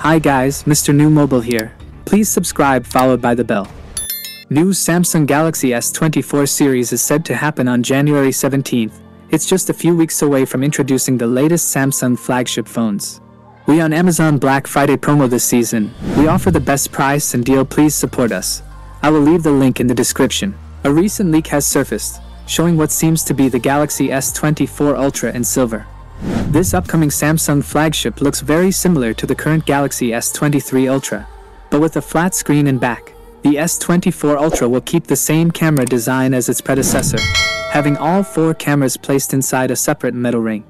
Hi guys, Mrnewmobile here. Please subscribe followed by the bell. New Samsung Galaxy S24 series is said to happen on January 17th. It's just a few weeks away from introducing the latest Samsung flagship phones. We on Amazon Black Friday promo this season. We offer the best price and deal. Please support us. I will leave the link in the description. A recent leak has surfaced, showing what seems to be the Galaxy S24 Ultra in silver. This upcoming Samsung flagship looks very similar to the current Galaxy S23 Ultra, but with a flat screen and back. The S24 Ultra will keep the same camera design as its predecessor, having all 4 cameras placed inside a separate metal ring.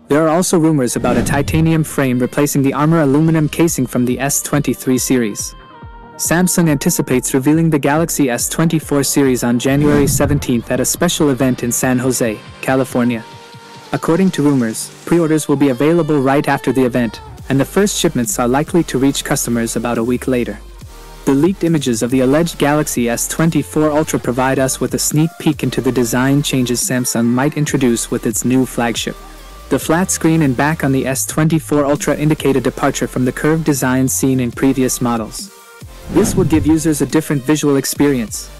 There are also rumors about a titanium frame replacing the armor aluminum casing from the S23 series. Samsung anticipates revealing the Galaxy S24 series on January 17th at a special event in San Jose, California. According to rumors, pre-orders will be available right after the event, and the first shipments are likely to reach customers about a week later. The leaked images of the alleged Galaxy S24 Ultra provide us with a sneak peek into the design changes Samsung might introduce with its new flagship. The flat screen and back on the S24 Ultra indicate a departure from the curved design seen in previous models. This would give users a different visual experience.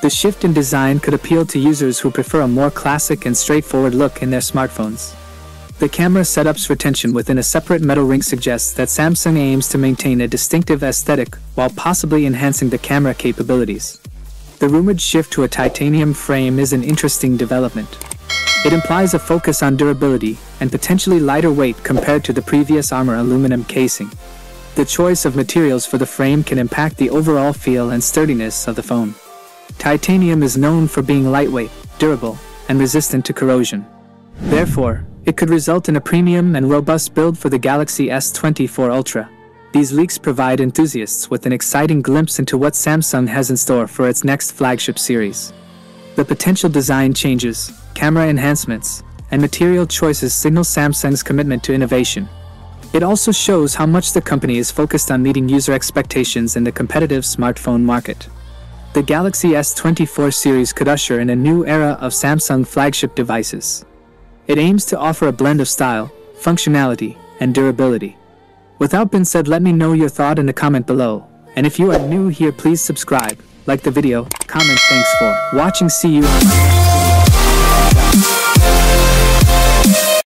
The shift in design could appeal to users who prefer a more classic and straightforward look in their smartphones. The camera setup's retention within a separate metal ring suggests that Samsung aims to maintain a distinctive aesthetic while possibly enhancing the camera capabilities. The rumored shift to a titanium frame is an interesting development. It implies a focus on durability and potentially lighter weight compared to the previous armor aluminum casing. The choice of materials for the frame can impact the overall feel and sturdiness of the phone. Titanium is known for being lightweight, durable, and resistant to corrosion. Therefore, it could result in a premium and robust build for the Galaxy S24 Ultra. These leaks provide enthusiasts with an exciting glimpse into what Samsung has in store for its next flagship series. The potential design changes, camera enhancements, and material choices signal Samsung's commitment to innovation. It also shows how much the company is focused on meeting user expectations in the competitive smartphone market. The Galaxy S24 series could usher in a new era of Samsung flagship devices. It aims to offer a blend of style, functionality, and durability. Without being said, let me know your thought in the comment below. And if you are new here, please subscribe, like the video, comment. Thanks for watching. See you on my next